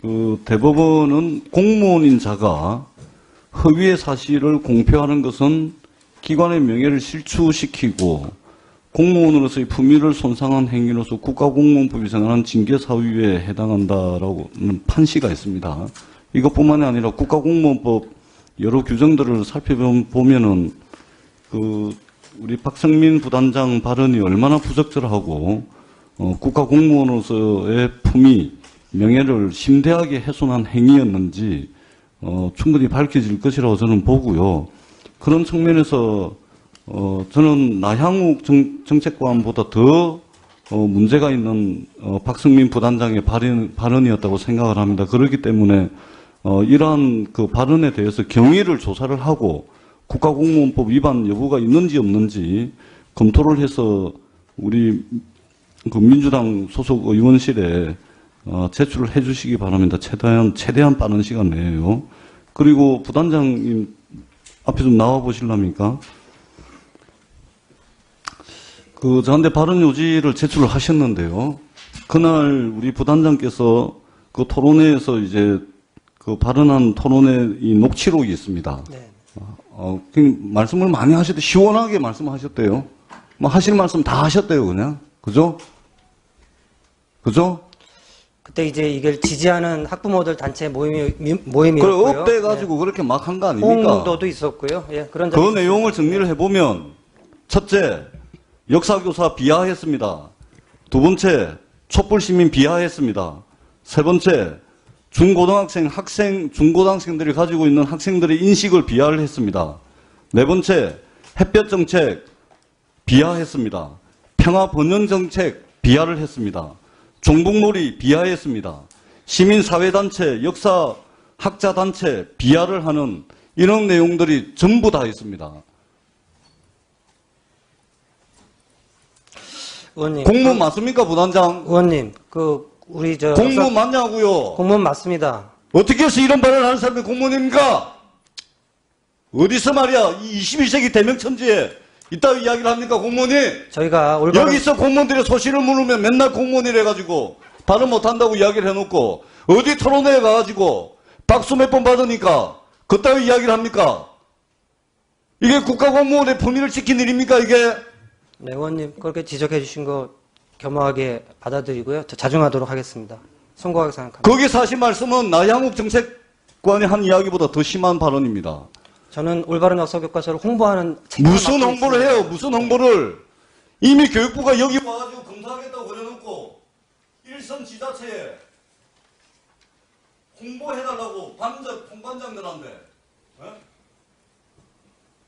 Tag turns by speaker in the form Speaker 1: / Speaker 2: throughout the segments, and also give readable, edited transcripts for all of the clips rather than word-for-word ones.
Speaker 1: 그 대법원은 공무원인 자가 허위의 사실을 공표하는 것은 기관의 명예를 실추시키고 공무원으로서의 품위를 손상한 행위로서 국가공무원법이 정하는 징계사유에 해당한다라고 판시가 있습니다. 이것뿐만이 아니라 국가공무원법 여러 규정들을 살펴보면은 그 우리 박성민 부단장 발언이 얼마나 부적절하고 국가공무원으로서의 품위, 명예를 심대하게 훼손한 행위였는지 충분히 밝혀질 것이라고 저는 보고요. 그런 측면에서 저는 나향욱 정책관보다 더 문제가 있는 박성민 부단장의 발언이었다고 생각을 합니다. 그렇기 때문에 이러한 그 발언에 대해서 경위를 조사를 하고 국가공무원법 위반 여부가 있는지 없는지 검토를 해서 우리 그 민주당 소속 의원실에 제출을 해 주시기 바랍니다. 최대한 빠른 시간 내에요. 그리고 부단장님 앞에 좀 나와 보실랍니까? 그 저한테 발언 요지를 제출을 하셨는데요. 그날 우리 부단장께서 그 토론회에서 이제 그 발언한 토론회 이 녹취록이 있습니다. 네. 말씀을 많이 하셨대. 시원하게 말씀하셨대요. 뭐 하실 말씀 다 하셨대요, 그냥. 그죠? 그죠?
Speaker 2: 그때 이제 이걸 지지하는 학부모들 단체 모임이었고요.
Speaker 1: 그래, 업돼가지고 네. 그렇게 막 한 거 아닙니까?
Speaker 2: 홍도도 있었고요. 예, 그런
Speaker 1: 그 내용을 정리를 해보면, 첫째, 역사교사 비하했습니다. 두 번째, 촛불시민 비하했습니다. 세 번째, 중고등학생들이 가지고 있는 학생들의 인식을 비하를 했습니다. 네 번째, 햇볕정책 비하했습니다. 평화번영정책 비하를 했습니다. 종북놀이 비하했습니다. 시민사회단체, 역사학자단체 비하를 하는 이런 내용들이 전부 다 있습니다.
Speaker 2: 의원님,
Speaker 1: 공무원 맞습니까, 부단장?
Speaker 2: 의원님, 우리
Speaker 1: 공무원 맞냐고요?
Speaker 2: 공무원 맞습니다.
Speaker 1: 어떻게 해서 이런 발언을 하는 사람이 공무원입니까? 어디서 말이야, 이 21세기 대명천지에 이따위 이야기를 합니까, 공무원이?
Speaker 2: 저희가 올바른
Speaker 1: 여기서 공무원들의 소신을 물으면 맨날 공무원이래 가지고 발언 못한다고 이야기를 해놓고 어디 토론회에 가가지고 박수 몇 번 받으니까 그따위 이야기를 합니까? 이게 국가공무원의 품위를 지킨 일입니까, 이게?
Speaker 2: 네, 의원님 그렇게 지적해 주신 거 겸허하게 받아들이고요. 자중하도록 하겠습니다. 송구하게 생각합니다.
Speaker 1: 거기서 하신 말씀은 나향욱 정책관이 한 이야기보다 더 심한 발언입니다.
Speaker 2: 저는 올바른 역사교과서를 홍보하는
Speaker 1: 무슨 홍보를 해요? 무슨 홍보를? 이미 교육부가 여기 와가지고 검사하겠다고 그래놓고 일선 지자체에 홍보해달라고 통반장들한테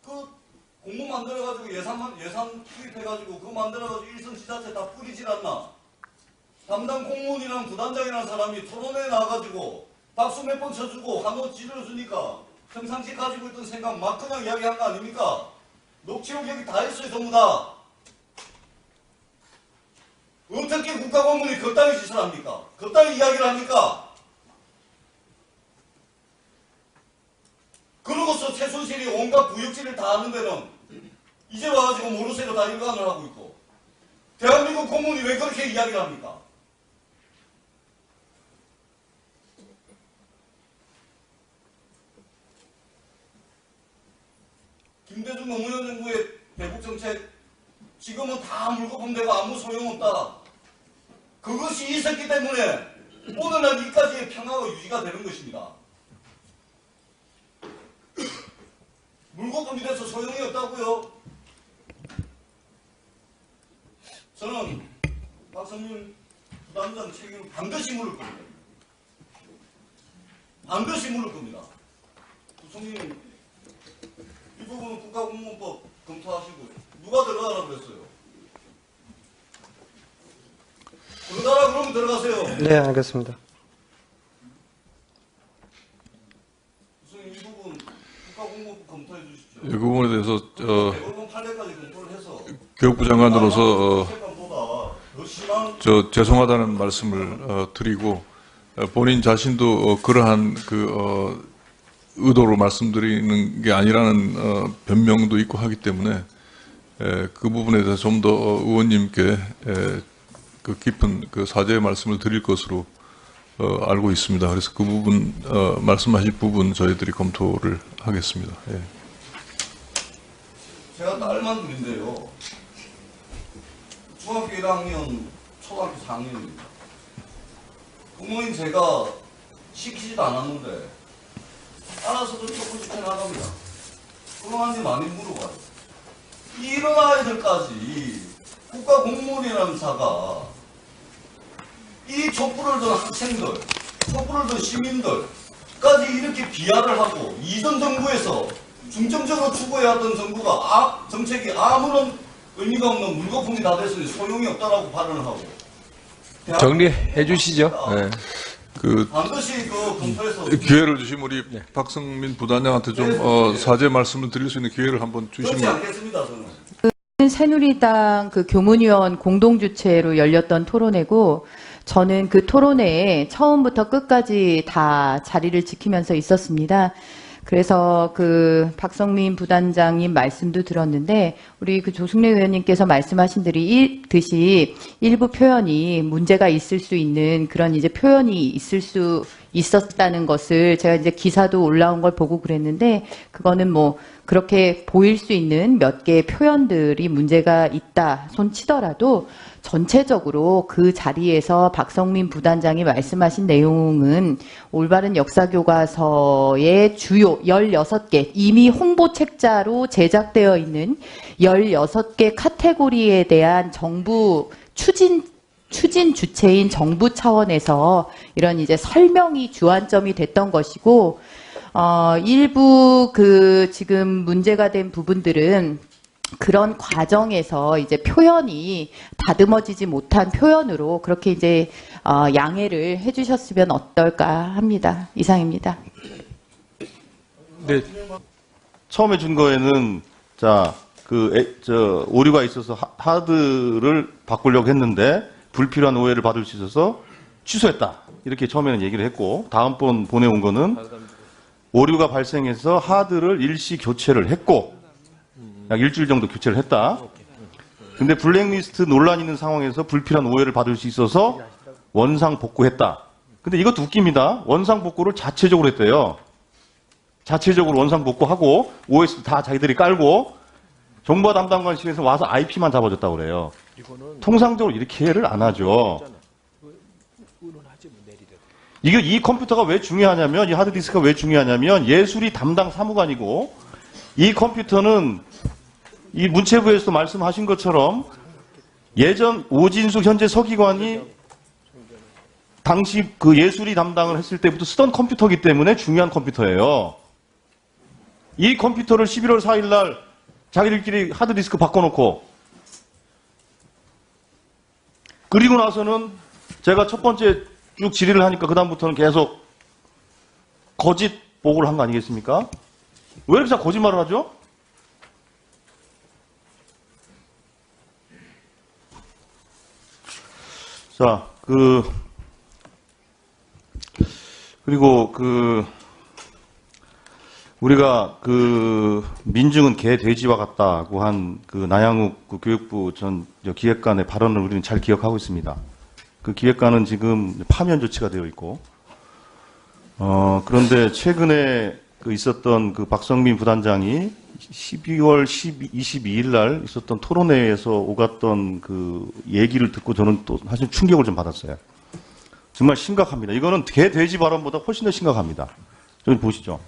Speaker 1: 그 공모 만들어가지고 예산 투입해가지고 그거 만들어가지고 일선 지자체 다 뿌리질 않나? 담당 공무원이랑 부단장이라는 사람이 토론회에 나와가지고 박수 몇 번 쳐주고 한번 찔러주니까 평상시 가지고 있던 생각 막 그냥 이야기한 거 아닙니까? 녹취록 여기 다 있어요, 전부 다. 어떻게 국가공무원이 그따위 짓을 합니까? 그따위 이야기를 합니까? 그러고서 최순실이 온갖 부역질을 다 하는 데는 이제 와가지고 모르쇠로 다 일관을 하고 있고 대한민국 공무원이 왜 그렇게 이야기를 합니까? 김대중 노무현 정부의 대북정책 지금은 다 물거품되고 아무 소용없다. 그것이 있었기 때문에 오늘날 이까지의 평화가 유지가 되는 것입니다. 물거품이 돼서 소용이 없다고요. 저는 박성민 부단장 책임을 반드시 물을 겁니다. 반드시 물을 겁니다. 부총리님 이 부분은 국가공무원법 검토하시고 누가 들어가라 그랬어요? 들어가라 그러면 들어가세요.
Speaker 2: 네, 알겠습니다.
Speaker 1: 부총리 이 부분 국가공무원법 검토해 주십시오.
Speaker 3: 이 부분에 대해서
Speaker 1: 대법원 판례까지 검토를 해서
Speaker 3: 교육부 장관으로서 죄송하다는 말씀을 드리고 본인 자신도 그러한 의도로 말씀드리는 게 아니라는 변명도 있고 하기 때문에 그 부분에 대해서 좀 더 의원님께 그 깊은 그 사죄의 말씀을 드릴 것으로 알고 있습니다. 그래서 그 부분 말씀하실 부분 저희들이 검토를 하겠습니다. 예.
Speaker 1: 제가 딸만 둘인데요. 중학교 1학년, 초등학교 4학년입니다. 부모님 제가 시키지도 않았는데 알아서도 조금씩 해나갑니다. 그동안에 많이 물어봐요. 이런 아이들까지 국가 공무원이라는 자가 이 촛불을 든 학생들, 촛불을 든 시민들까지 이렇게 비하를 하고 이전 정부에서 중점적으로 추구해왔던 정부가 정책이 아무런 의미가 없는 물거품이 다 됐으니 소용이 없다라고 발언을 하고
Speaker 4: 정리해 주시죠. 네.
Speaker 1: 반드시 그 검토해서
Speaker 3: 기회를 주시면 우리 박성민 부단장한테 좀 사죄 말씀을 드릴 수 있는 기회를 한번
Speaker 1: 그렇지
Speaker 3: 주시면.
Speaker 1: 않겠습니다. 저는.
Speaker 5: 새누리당 그 교문위원 공동주최로 열렸던 토론회고, 저는 그 토론회에 처음부터 끝까지 다 자리를 지키면서 있었습니다. 그래서 그 박성민 부단장님 말씀도 들었는데, 우리 그 조승래 의원님께서 말씀하신 듯이 일부 표현이 문제가 있을 수 있는 그런 이제 표현이 있을 수 있었다는 것을 제가 이제 기사도 올라온 걸 보고 그랬는데, 그거는 뭐 그렇게 보일 수 있는 몇 개의 표현들이 문제가 있다 손치더라도 전체적으로 그 자리에서 박성민 부단장이 말씀하신 내용은 올바른 역사교과서의 주요 16개, 이미 홍보 책자로 제작되어 있는 16개 카테고리에 대한 정부 추진 주체인 정부 차원에서 이런 이제 설명이 주안점이 됐던 것이고, 일부 그 지금 문제가 된 부분들은 그런 과정에서 이제 표현이 다듬어지지 못한 표현으로 그렇게 이제 양해를 해주셨으면 어떨까 합니다. 이상입니다.
Speaker 6: 네. 처음에 준 거에는 오류가 있어서 하드를 바꾸려고 했는데 불필요한 오해를 받을 수 있어서 취소했다. 이렇게 처음에는 얘기를 했고, 다음번 보내온 거는 오류가 발생해서 하드를 일시 교체를 했고, 약 일주일 정도 교체를 했다. 근데 블랙리스트 논란이 있는 상황에서 불필요한 오해를 받을 수 있어서 원상 복구했다. 근데 이것도 웃깁니다. 원상 복구를 자체적으로 했대요. 자체적으로 원상 복구하고 OS 다 자기들이 깔고 정보화 담당관실에서 와서 IP만 잡아줬다고 그래요. 통상적으로 이렇게 해를 안 하죠. 이 컴퓨터가 왜 중요하냐면, 이 하드디스크가 왜 중요하냐면, 예술이 담당 사무관이고, 이 컴퓨터는 이 문체부에서 말씀하신 것처럼 예전 오진숙 현재 서기관이 당시 그 예술이 담당을 했을 때부터 쓰던 컴퓨터이기 때문에 중요한 컴퓨터예요. 이 컴퓨터를 11월 4일 날 자기들끼리 하드디스크 바꿔놓고, 그리고 나서는 제가 첫 번째 쭉 질의를 하니까 그다음부터는 계속 거짓 보고를 한 거 아니겠습니까? 왜 이렇게 자꾸 거짓말을 하죠? 자, 그리고 우리가 민중은 개 돼지와 같다고 한 나양욱 교육부 전 기획관의 발언을 우리는 잘 기억하고 있습니다. 그 기획관은 지금 파면 조치가 되어 있고, 그런데 최근에 있었던 박성민 부단장이 12월 22일 날 있었던 토론회에서 오갔던 얘기를 듣고 저는 또 사실 충격을 좀 받았어요. 정말 심각합니다. 이거는 개 돼지 발언보다 훨씬 더 심각합니다. 좀 보시죠.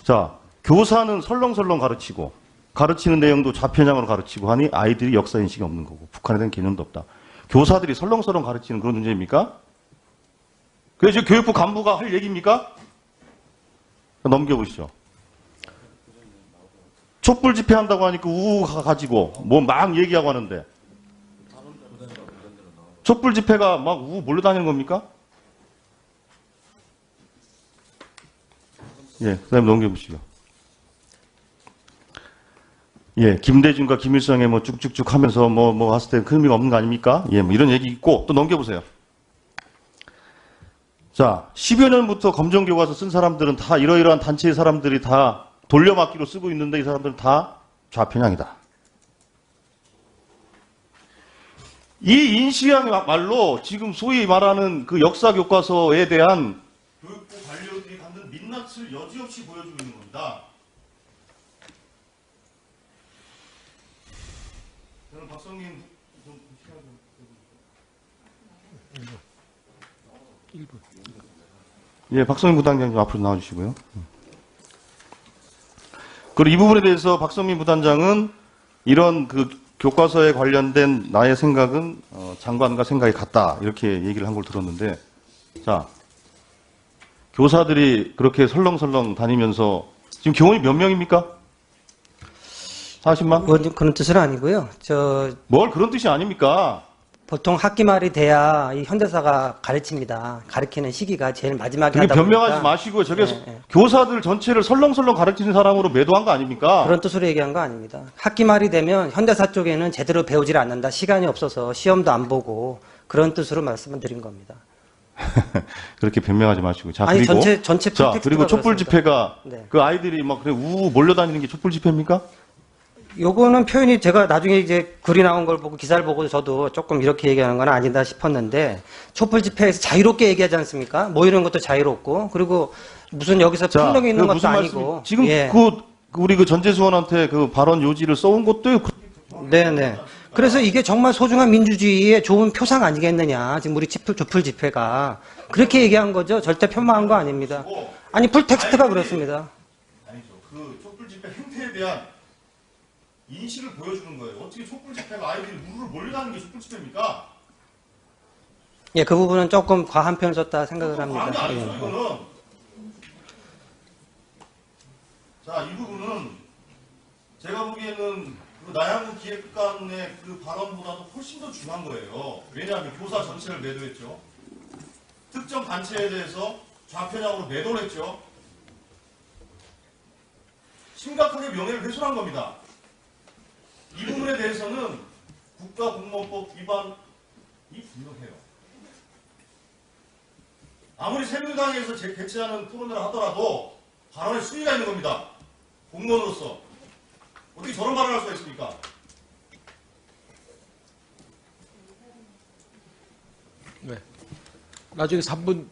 Speaker 6: 자, 교사는 설렁설렁 가르치고, 가르치는 내용도 좌편향으로 가르치고 하니 아이들이 역사인식이 없는 거고, 북한에 대한 개념도 없다. 교사들이 설렁설렁 가르치는 그런 문제입니까? 그래서 지금 교육부 간부가 할 얘기입니까? 넘겨보시죠. 촛불 집회한다고 하니까 우우 가지고 뭐 막 얘기하고 하는데, 촛불 집회가 막 우우 몰려다니는 겁니까? 예, 그 다음에 넘겨보시죠. 예, 김대중과 김일성에 뭐 쭉쭉쭉 하면서 뭐 했을 때 큰 의미가 없는 거 아닙니까? 예, 뭐 이런 얘기 있고, 또 넘겨보세요. 자, 10여 년부터 검정교과서 쓴 사람들은 다 이러이러한 단체의 사람들이 다 돌려막기로 쓰고 있는데 이 사람들은 다 좌편향이다. 이 인식이야말로 지금 소위 말하는 그 역사 교과서에 대한 교육부 관료들이 갖는 민낯을 여지없이 보여주고 있는 겁니다. 저는 박성민 좀 예, 박성민 부단장님 앞으로 나와주시고요. 그리고 이 부분에 대해서 박성민 부단장은 이런 그 교과서에 관련된 나의 생각은 장관과 생각이 같다 이렇게 얘기를 한 걸 들었는데, 자 교사들이 그렇게 설렁설렁 다니면서 지금 교원이 몇 명입니까? 40만?
Speaker 2: 그런 뜻은 아니고요.
Speaker 6: 뭘 그런 뜻이 아닙니까?
Speaker 2: 보통 학기 말이 돼야 이 현대사가 가르칩니다. 가르치는 시기가 제일 마지막에
Speaker 6: 그게
Speaker 2: 하다
Speaker 6: 변명하지
Speaker 2: 보니까
Speaker 6: 마시고요. 저게
Speaker 2: 네.
Speaker 6: 교사들 전체를 설렁설렁 가르치는 사람으로 매도한 거 아닙니까?
Speaker 2: 그런 뜻으로 얘기한 거 아닙니다. 학기 말이 되면 현대사 쪽에는 제대로 배우질 않는다. 시간이 없어서 시험도 안 보고 그런 뜻으로 말씀을 드린 겁니다.
Speaker 6: 그렇게 변명하지 마시고. 자,
Speaker 2: 아니
Speaker 6: 그리고
Speaker 2: 전체
Speaker 6: 자,
Speaker 2: 콘텍스트가
Speaker 6: 그리고 촛불
Speaker 2: 그렇습니다.
Speaker 6: 집회가
Speaker 2: 네.
Speaker 6: 그 아이들이 막 그래 우 몰려다니는 게 촛불 집회입니까?
Speaker 2: 요거는 표현이 제가 나중에 이제 글이 나온 걸 보고 기사를 보고 저도 조금 이렇게 얘기하는 건 아니다 싶었는데, 촛불 집회에서 자유롭게 얘기하지 않습니까? 모이는 것도 자유롭고, 그리고 무슨 여기서 폭력이 있는 것도 아니고.
Speaker 6: 지금
Speaker 2: 예.
Speaker 6: 우리 그 전재수원한테 그 발언 요지를 써온 것도
Speaker 2: 네네. 그래서 이게 정말 소중한 민주주의의 좋은 표상 아니겠느냐. 지금 우리 촛불 집회가. 그렇게 얘기한 거죠. 절대 폄하한 거 아닙니다. 아니, 풀텍스트가 그렇습니다.
Speaker 6: 아니죠. 그 촛불 집회 행태에 대한 인식을 보여주는 거예요. 어떻게 촛불 집회가 아이들이 우르르 몰려다니는 게 촛불 집회입니까?
Speaker 2: 예, 그 부분은 조금 과한 표현을 썼다 생각을 합니다.
Speaker 6: 아니, 아니죠,
Speaker 2: 예.
Speaker 6: 이거는. 자, 이 부분은 제가 보기에는 그 나양구 기획관의 그 발언보다도 훨씬 더 중요한 거예요. 왜냐하면 교사 전체를 매도했죠. 특정 단체에 대해서 좌편향으로 매도를 했죠. 심각하게 명예를 훼손한 겁니다. 이 부분에 대해서는 국가공무원법 위반이 분명해요. 아무리 새누리당에서 개최하는 토론을 하더라도 발언에 수위가 있는 겁니다. 공무원으로서. 어떻게 저런 발언을 할 수가 있습니까?
Speaker 4: 네. 나중에 3분